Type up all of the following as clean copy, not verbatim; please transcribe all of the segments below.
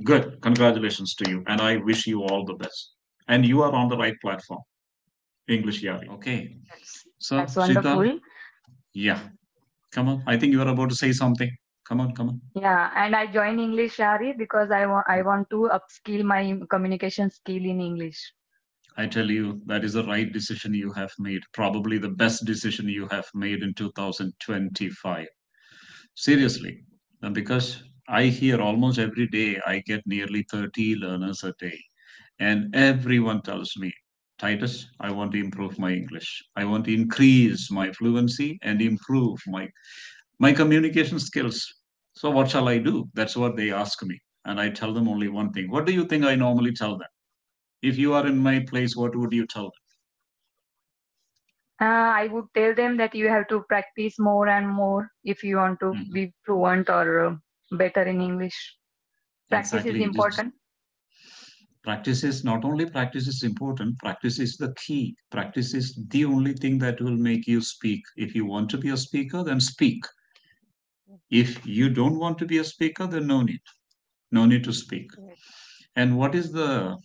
Good. Congratulations to you. And I wish you all the best. And you are on the right platform, English Yari. Okay. That's So, that's Shital, wonderful. yeah, come on. I think you are about to say something. Come on, come on. Yeah, and I joined EnglishYaari because I want to upskill my communication skill in English. I tell you, that is the right decision you have made. Probably the best decision you have made in 2025. Seriously. Because I hear almost every day, I get nearly 30 learners a day. And everyone tells me, Titus, I want to improve my English. I want to increase my fluency and improve my communication skills. So what shall I do? That's what they ask me. And I tell them only one thing. What do you think I normally tell them? If you are in my place, what would you tell I would tell them that you have to practice more and more if you want to them? Mhm. be fluent or better in English. Practice is Exactly. It is important. practice is not only practice is important, practice is the key. Practice is the only thing that will make you speak. If you want to be a speaker, then speak. If you don't want to be a speaker, then no need. No need to speak. And what is the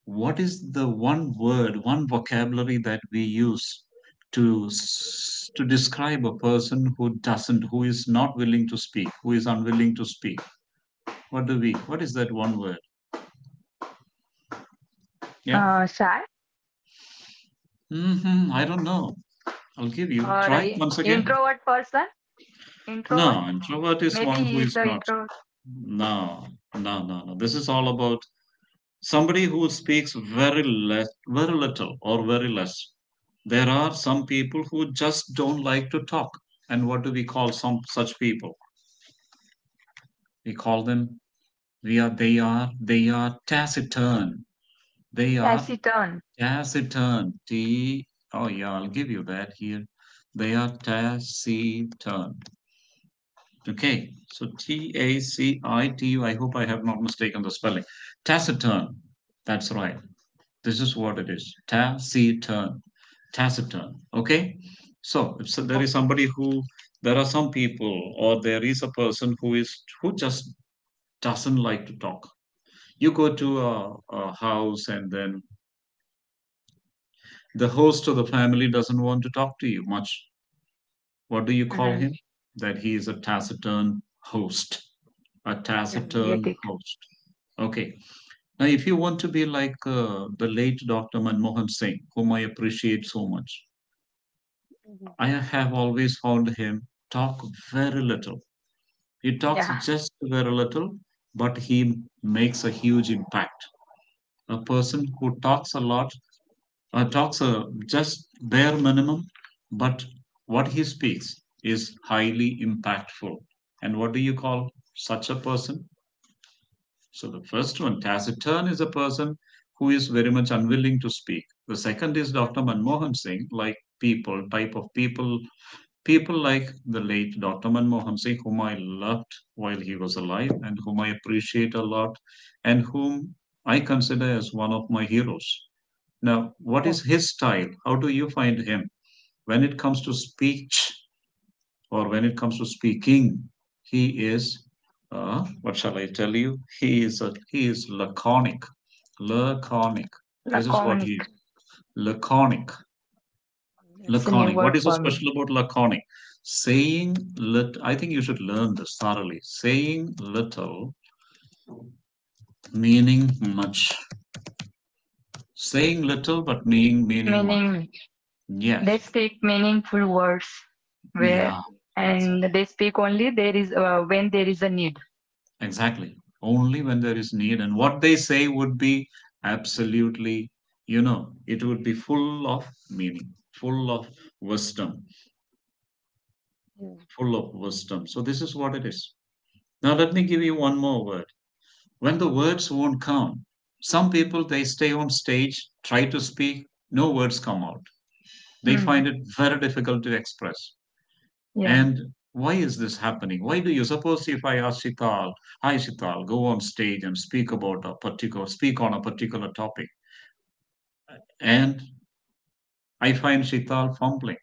one word, one vocabulary that we use to describe a person who is not willing to speak, who is unwilling to speak? What is that one word? Yeah. Shy I don't know. I'll give you. or Try once again. introvert person. Introvert. No, introvert is Maybe one who he is is the not. introvert. No, no, no, no. This is all about somebody who speaks very less, very little, or very less. There are some people who just don't like to talk. And what do we call some such people? We call them, they are taciturn. They are Taciturn. taciturn. Oh yeah, I'll give you that here. They are taciturn. Okay, so T-A-C-I-T-U. I hope I have not mistaken the spelling. Taciturn. That's right. This is what it is. Taciturn. Taciturn. Okay. So if there is Okay. somebody there are some people, or there is a person who just doesn't like to talk. You go to a house, and then the host of the family doesn't want to talk to you much. What do you call Mm. him? That he is a taciturn host. A Get taciturn it. host. Okay. Now, if you want to be like the late Dr. Manmohan Singh, whom I appreciate so much, Mhm. I have always found him talk very little. He talks Yeah. just very little, but he makes a huge impact. A person who talks a lot, talks just bare minimum, but what he speaks is highly impactful. And what do you call such a person? So the first one, taciturn, is a person who is very much unwilling to speak. The second is Dr. Manmohan Singh, like type of people like the late Dr. Manmohan Singh, whom I loved while he was alive and whom I appreciate a lot and whom I consider as one of my heroes. Now, what is his style? How do you find him? When it comes to speech, or when it comes to speaking, he is, what shall I tell you? He is laconic. Laconic. This is what he Laconic. is. Laconic. It's a new Laconic. What word is so for me. special about laconic? I think you should learn this thoroughly. Saying little, meaning much. Saying little, but meaning much. Meaning they Yes. speak meaningful words where Yeah. and they speak only there is when there is a need. Exactly. Only when there is need. And what they say would be absolutely, it would be full of meaning, full of wisdom, Mm. full of wisdom. So this is what it is. Now, let me give you one more word. When the words won't come, some people, they stay on stage, try to speak, no words come out. They Mm. find it very difficult to express. Yeah. And why is this happening? Why do you suppose if I ask Shital, hi Shital, go on stage and speak on a particular topic, and I find Shital fumbling,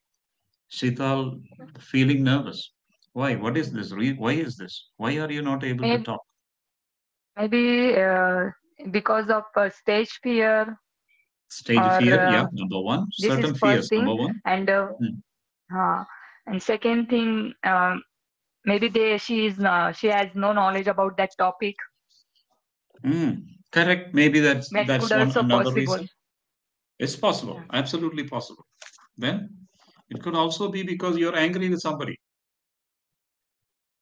Shital feeling nervous. Why? What is this? Why is this? Why are you not able to Maybe, talk? Maybe because of stage fear, Stage or fear, yeah, number one. this is Certain first fears, thing. number one. And Hmm. uh, and second thing, maybe she has no knowledge about that topic. Mm, correct. Maybe That that's could one also another possible. reason. It's possible, Yeah. absolutely possible. Then it could also be because you're angry with somebody.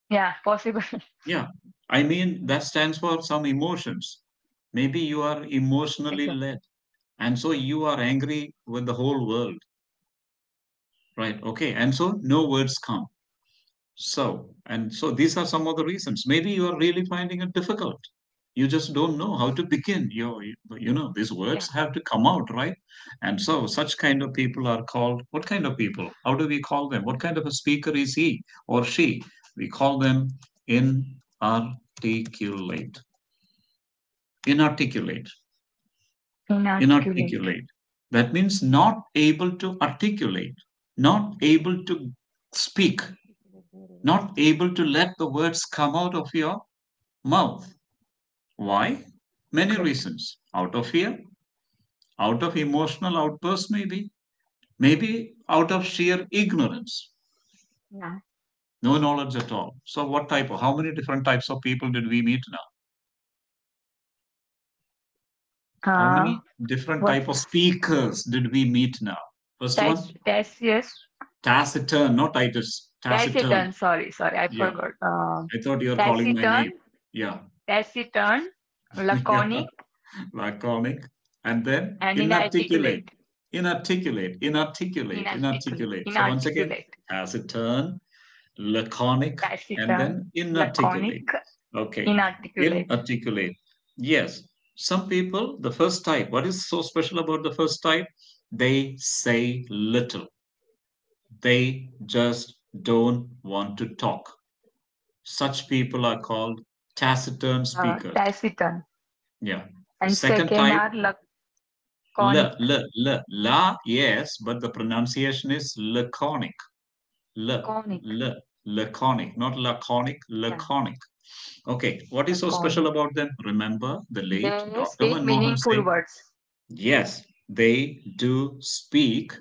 Yeah, possible. Yeah, I mean that stands for some emotions. Maybe you are emotionally Exactly. led, and so you are angry with the whole world, right? Okay, and so no words come. So these are some of the reasons. Maybe you are really finding it difficult. You just don't know how to begin. These Yeah. words have to come out, right? And so such kind of people are called, what kind of people? How do we call them? What kind of a speaker is he or she? We call them inarticulate. Inarticulate. Inarticulate. Inarticulate. That means not able to articulate, not able to speak, not able to let the words come out of your mouth. Why? Many Great. reasons. Out of fear, out of emotional outburst, maybe out of sheer ignorance, Yeah. no knowledge at all. So, how many different types of people did we meet now? How Uh, many different what? type of speakers did we meet now? First one, Yes. taciturn, not Titus, taciturn. Taciturn. Sorry, I Yeah, forgot. I thought you were calling my name. Taciturn, Yeah, taciturn, yeah, laconic, laconic, and then and inarticulate, inarticulate. inarticulate. So once again, Inarticulate. taciturn, laconic, and Taciturn, then laconic, inarticulate. Okay, inarticulate. inarticulate. Yes, some people, the first type, what is so special about the first type? They say little. They just don't want to talk. Such people are called taciturn speakers. Taciturn. Yeah. The And second second type, are laconic. yes, but the pronunciation is laconic. L, Conic. laconic, not laconic, Yeah, laconic. Okay, what is so special laconic. about them? Remember the late They Dr. speak Manmohan meaningful Singh? words. Yes, they do speak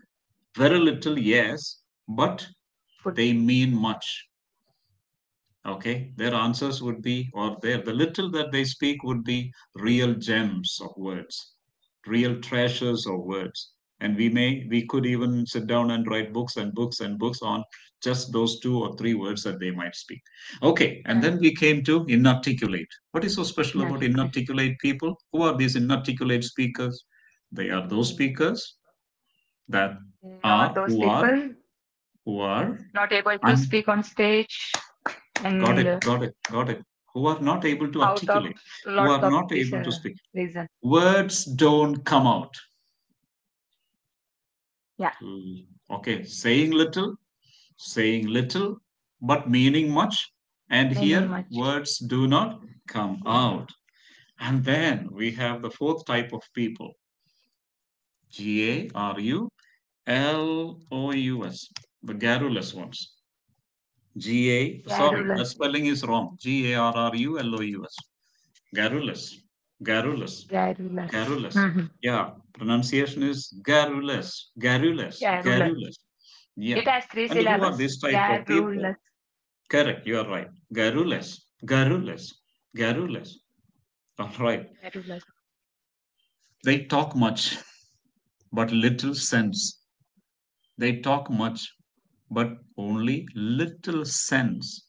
very little, yes, but Food. they mean much. Okay, their answers would be, or the little that they speak would be real gems of words, real treasures of words. And we could even sit down and write books and books and books on just those 2 or 3 words that they might speak. Okay, and Yeah, then we came to inarticulate. What is so special about inarticulate. inarticulate people? Who are these inarticulate speakers? They are those speakers that They are are those people who are not able to un- speak on stage got and it, got it, got it. Who are not able to out of articulate, who lots are of not this able to speak. reason. Words don't come out. Yeah, Okay, saying little, but meaning much. And meaning here, much. words do not come out. And then we have the fourth type of people, Garulous, the garrulous ones. Sorry, that Garrulous. spelling is wrong. Garrulous. Garrulous. Garrulous. Garrulous. Garrulous. Yeah, pronunciation is garrulous. Garrulous. Garrulous. Garrulous. Yeah. It has three And who are syllables. this type of people? Garrulous. Correct, you are right. Garrulous. Garrulous. Garrulous. All right. Garrulous. They talk much, but little sense. They talk much, but only little sense.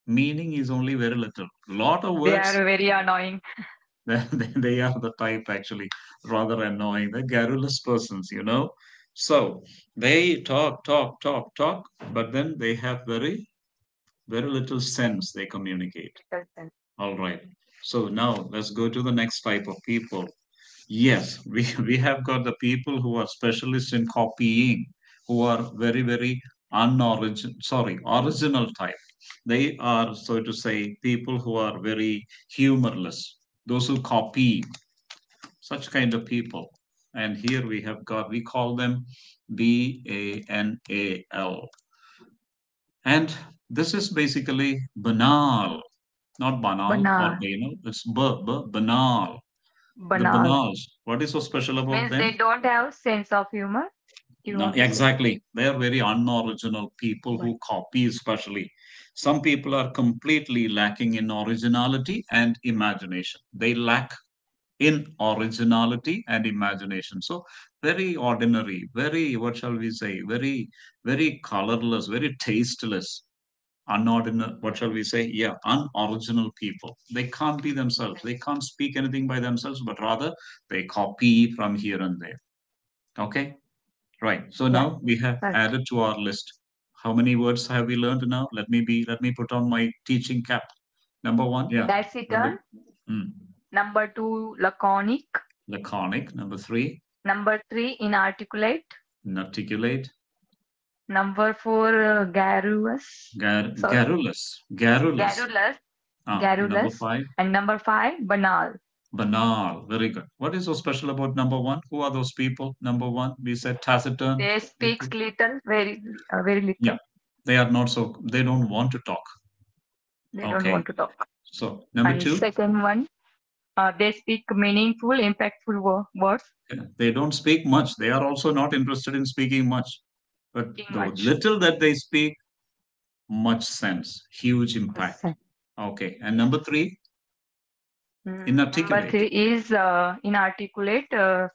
Meaning is only very little. Lot of They are words, very annoying. they are the type actually rather annoying. They're garrulous persons. So they talk, but then they have very, very little sense they communicate. All right. So now let's go to the next type of people. Yes, we have got the people who are specialists in copying, who are very, very original type. They are, so to say, people who are very humorless, those who copy, such kind of people. And here we call them BANAL. And this is basically banal. Not banal or banal, banal. It's banal. The banal. banals. What is so special about Means them? they don't have sense of humor. You No, want to say? exactly. They are very unoriginal people But who copy, especially. Some people are completely lacking in originality and imagination. They lack in originality and imagination. So very ordinary, very, what shall we say, very, very colorless, very tasteless, unordinary, what shall we say? Yeah, unoriginal people. They can't be themselves. They yes, can't speak anything by themselves, but rather they copy from here and there. Okay. Right. So yeah, now we have right. added to our list. How many words have we learned now? Let me put on my teaching cap. Number one, yeah. That's it. Number hmm, Number two, laconic. laconic. Number three, Number three, inarticulate. inarticulate. Number four, garrulous. Sorry, Garrulous. Garrulous. garrulous, And number garrulous. five, And number five, banal. banal. Very good. What is so special about number one? Who are those people? Number one, we said taciturn. They speaks little, very Yeah, little. they are not so, they don't want to talk. They don't Okay. want to talk. So number And two, second one, they speak meaningful, impactful words. they don't speak much. They are also not interested in speaking much. But Speaking the much. little that they speak, much sense, huge impact. Yes. Okay. And Yes. number three, Number inarticulate. three is inarticulate,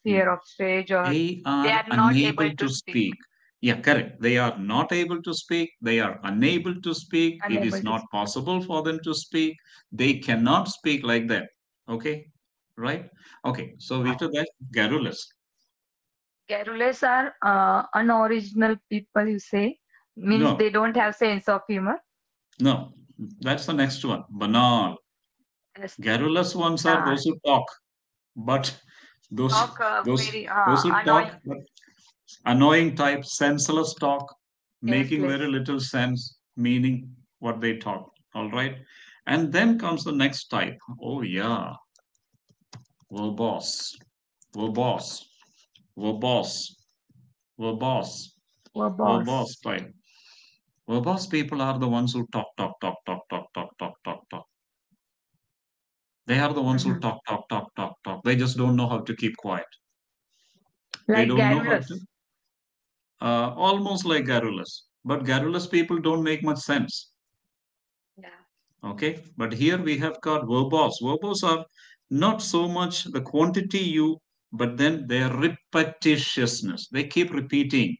fear Hmm. of stage, or They they are are not unable able to to speak, speak. Yeah, correct. They are not able to speak. They are unable to speak. It is unable to not speak. possible for them to speak. They cannot speak like that. Okay. Right. Okay. So Yeah. after that, garrulous. Garrulous are unoriginal people, you say, means No, they don't have sense of humor. no. That's the next one. Banal. Yes. Garrulous ones are Nah, those who talk, but those talk those very those who talk, annoying. but annoying type, senseless talk, making Tasteless. very little sense, meaning what they talk. All right. And then comes the next type. Oh, yeah. Verbose. Verbose. Verbose. Verbose. Were Verbose boss. type. Verbose people are the ones who talk, talk, talk, talk, talk, talk, talk, talk, talk. They are the ones who Mhm. talk, talk, talk, talk, talk. They just don't know how to keep quiet. They Like don't know how to. garrulous. Almost like garrulous. But garrulous people don't make much sense. Yeah. Okay, but here we have got verbose. Verbose are not so much the quantity you, but then their repetitiousness. They keep repeating.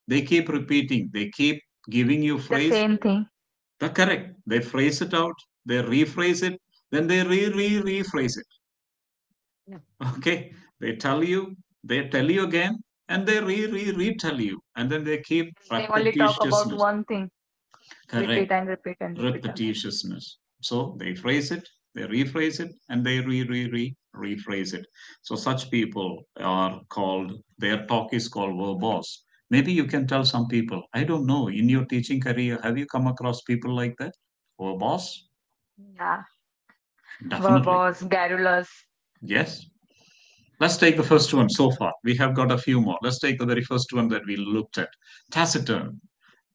They keep repeating. They keep giving you The phrase. same thing. The correct. They phrase it out. They rephrase it. Then they rephrase it. Yeah. Okay, they tell you. They tell you again, and they retell you, and then they keep They only talk about repetitiousness. one thing. Repeat Correct. and repeat and repeat and repeat. Repetitiousness. So they phrase it, they rephrase it, and they rephrase it. So such people are called, their talk is called verbose. Maybe you can tell some people, I don't know, in your teaching career, have you come across people like that? Verbose? Yeah. Definitely. Verbose, garrulous, Yes. Let's take the first one so far. We have got a few more. Let's take the very first one that we looked at. Taciturn.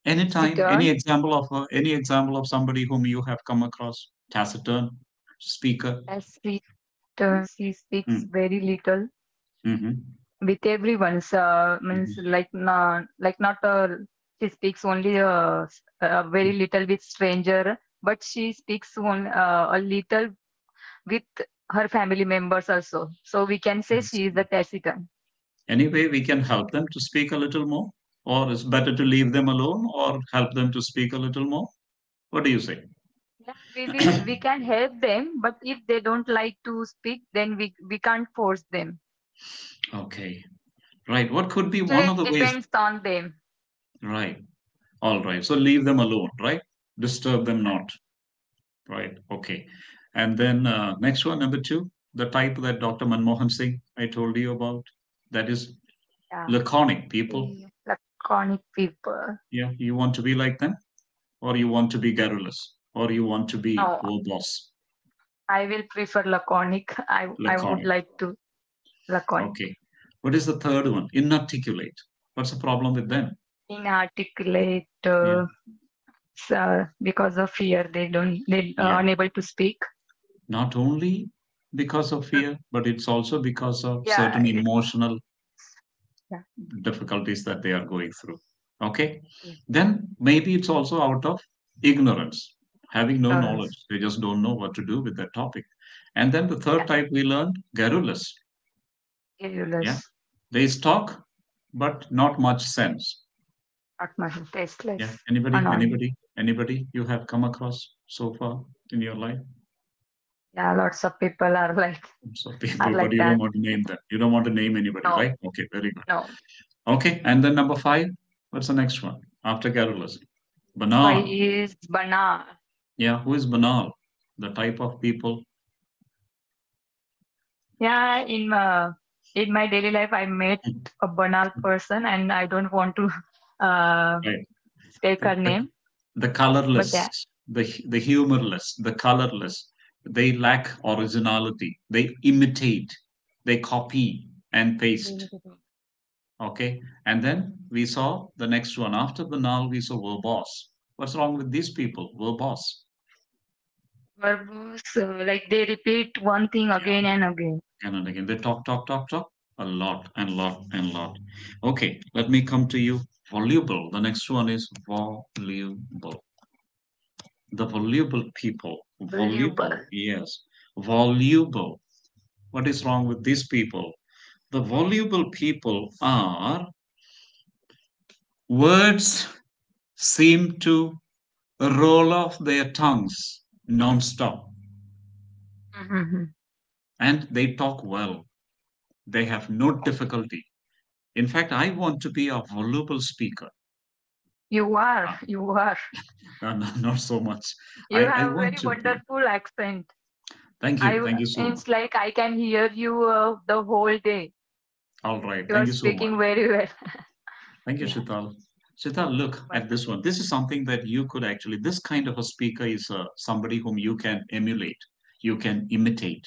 Anytime, taciturn, any example of somebody whom you have come across? Taciturn, speaker. taciturn. She speaks Mm, very little mhm, with everyone. Means mhm. like not she speaks only very little with stranger, but she speaks a little with her family members also. So we can say That's she is good. the taciturn. Anyway, we can help them to speak a little more, or it's better to leave them alone, or help them to speak a little more. What do you say? Yeah, we can help them, but if they don't like to speak, then we can't force them. Okay, right. What could be Actually, one of it the ways? depends on them. Right. All right. So leave them alone, right? Disturb them Yeah, not. Right. Okay. And then next one, number two, the type that Dr. Manmohan Singh I told you about. That is yeah. laconic people. The laconic people. Yeah. You want to be like them, or you want to be garrulous, or you want to be No, verbose, I will prefer laconic. I would laconic. like to laconic. Okay. What is the third one? Inarticulate. What's the problem with them? Inarticulate. Yeah. because of fear they Yeah, unable to speak. not only because of Mm. fear, but it's also because of Yeah, certain emotional yeah. difficulties that they are going through. Okay, Yes. then maybe it's also out of ignorance, having no Ignorance. knowledge. They just don't know what to do with that topic. And then the third Yeah. type we learned, garrulous. Yeah, Curious. they talk, but not much sense. Not much. Yeah, Tasteless. anybody, Annoying. anybody, anybody you have come across so far in your life? Yeah, lots of people So are people, but like you don't that. want to name them. You don't want to name anybody, No, right? Okay, very good. no. Okay, and then number five, what's the next one after garrulous? Why Banal. is banal? Yeah, who is banal? The type of people. Yeah, in my daily life, I met a banal person, and I don't want to uh, Right. take The, her the, name, the but colorless, yeah. the humorless, the colorless. They lack originality. They imitate, they copy and paste. Okay. And then we saw the next one. After banal, we saw verbose. What's wrong with these people? Verbose. Verbose, like they repeat one thing Yeah. again and again. Again and again. They talk, talk, talk, talk a lot and lot and lot. Okay. Let me come to you. Voluble. The next one is voluble. The voluble people. Voluble. Voluble. Yes. Voluble. What is wrong with these people? The voluble people are words seem to roll off their tongues non-stop, Mhm. and they talk well. They have no difficulty. In fact, I want to be a voluble speaker. You are, Ah, you are. not so much. You I have want very to be. wonderful accent. Thank you. I Thank you so much. It's like I can hear you the whole day. All right. You are Thank you so much. speaking very well. Thank you, Yeah, Shital. Shital, look but at this one. This is something that you could actually, this kind of a speaker is somebody whom you can emulate, you can imitate,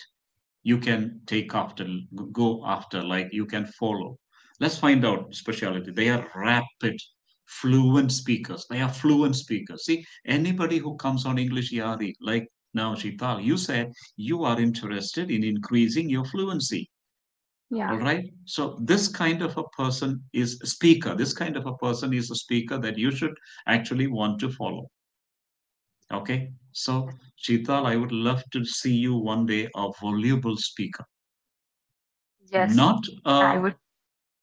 you can take after, go after, like you can follow. Let's find out speciality. They are rapid, fluent speakers. They are fluent speakers. See, anybody who comes on English Yari, like now, Shital, you said you are interested in increasing your fluency. yeah, All right. So this kind of a person is a speaker. This kind of a person is a speaker that you should actually want to follow. Okay. So Chital, I would love to see you one day a voluble speaker, yes, not I a would.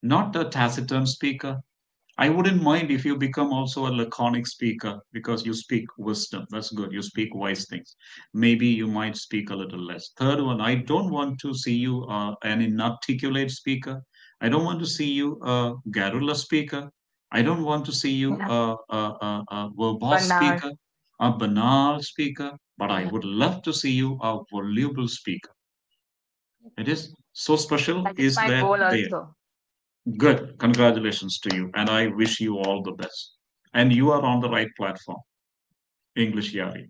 not a taciturn speaker. I wouldn't mind if you become also a laconic speaker because you speak wisdom. That's good. You speak wise things. Maybe you might speak a little less. Third one, I don't want to see you an inarticulate speaker. I don't want to see you a garrulous speaker. I don't want to see you Yeah, a verbose banal. speaker, a banal speaker, but I Yeah. would love to see you a voluble speaker. It is so special That is is my that goal there. also. Good. Congratulations to you. And I wish you all the best. And you are on the right platform, English Yari.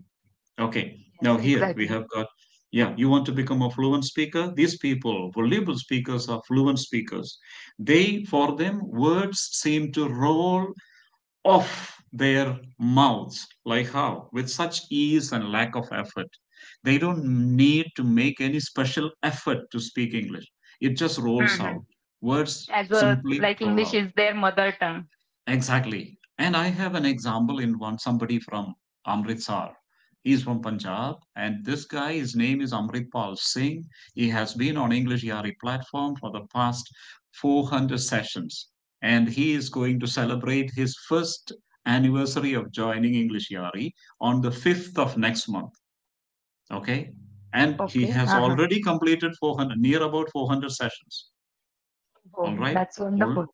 Okay. Yes, Now here we exactly. have got, yeah, you want to become a fluent speaker? These people, voluble speakers are fluent speakers. They, for them, words seem to roll off their mouths. Like how? With such ease and lack of effort. They don't need to make any special effort to speak English. It just rolls Hmm. out. Words As well, simply like roll English out. is their mother tongue. Exactly. And I have an example in one somebody from Amritsar. He's from Punjab, and this guy, his name is Amritpal Singh. He has been on English Yari platform for the past 400 sessions, and he is going to celebrate his first anniversary of joining English Yari on the 5th of next month. Okay, and he Okay. has Uh-huh. already completed 400, near about 400 sessions. All Oh, right. that's wonderful.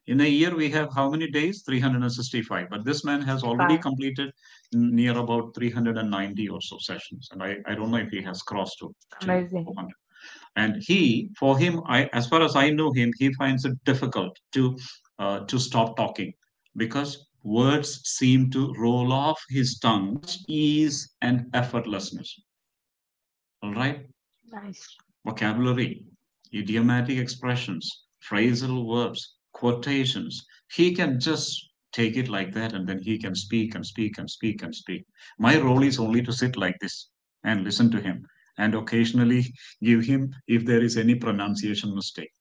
In a year, we have how many days? 365. But this man has already 65. completed near about 390 or so sessions. And I don't know if he has crossed to Amazing. 400. And he, for him, as far as I know him, he finds it difficult to stop talking because words seem to roll off his tongue, ease and effortlessness. All right. Nice. Vocabulary, idiomatic expressions, phrasal verbs, quotations. He can just take it like that, and then he can speak and speak and speak and speak. My role is only to sit like this and listen to him, and occasionally give him if there is any pronunciation mistake.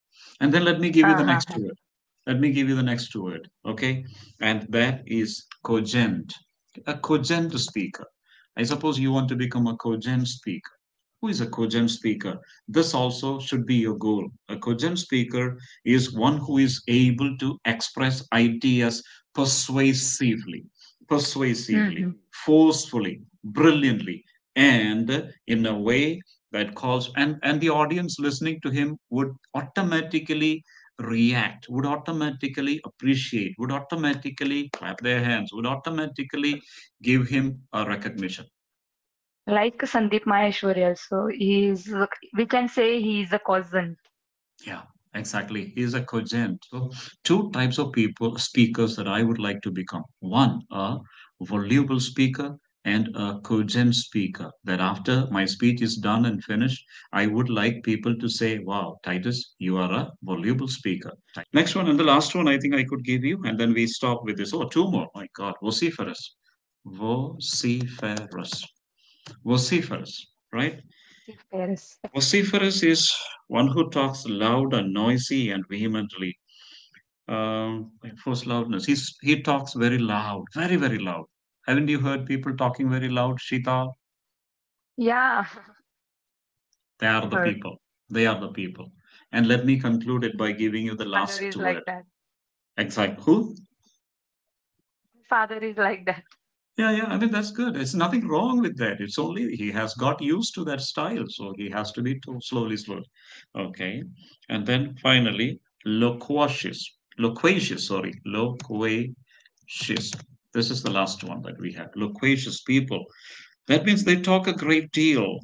And then let me give you the next Uh-huh. word. Let me give you the next word, okay? And that is cogent. A cogent speaker. I suppose you want to become a cogent speaker. Who is a cogent speaker? This also should be your goal. A cogent speaker is one who is able to express ideas persuasively, persuasively, Mhm. forcefully, brilliantly, and in a way that calls, and the audience listening to him would automatically react, would automatically appreciate, would automatically clap their hands, would automatically give him a recognition. Like Sandeep Maheshwari also, we can say he is a cousin. Yeah, exactly. He's a cogent. So, two types of people, speakers that I would like to become. One, a voluble speaker, and a cogent speaker. That after my speech is done and finished, I would like people to say, "Wow, Titus, you are a voluble speaker." Next one and the last one I think I could give you, and then we stop with this. Oh, two more. My God, vociferous. Vociferous. Vociferous, right? Paris. Vociferous is one who talks loud and noisy and vehemently. Force loudness. He talks very loud, very, very loud. Haven't you heard people talking very loud, Shital? Yeah, They are the her people. They are the people. And let me conclude it by giving you the father last is word. like that. Exact. Who? Father is like that. Yeah, yeah. I mean, that's good. There's nothing wrong with that. It's only he has got used to that style. So he has to be told slowly, slowly. Okay. And then finally, loquacious. Loquacious, sorry. Loquacious. This is the last one that we have. Loquacious people. That means they talk a great deal.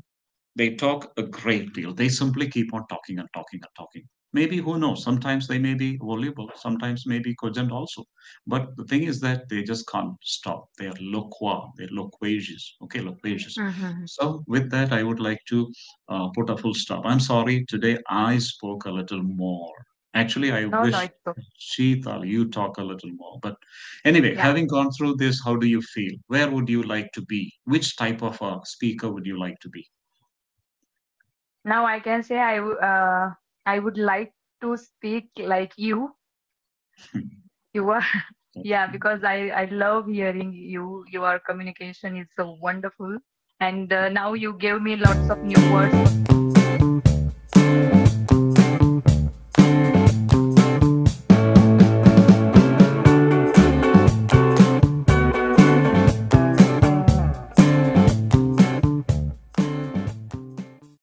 They talk a great deal. They simply keep on talking and talking and talking. Maybe, who knows? Sometimes they may be voluble, sometimes maybe cogent also. But the thing is that they just can't stop. They are loqua, they're loquacious. Okay, loquacious. Mhm. So, with that, I would like to put a full stop. I'm sorry, today I spoke a little more. Actually, I No, no, wish, it's okay. Sheetal, you talk a little more. But anyway, Yeah. having gone through this, how do you feel? Where would you like to be? Which type of a speaker would you like to be? Now I can say I would like to speak like you. You are, yeah, because I love hearing you. Your communication is so wonderful, and now you gave me lots of new words.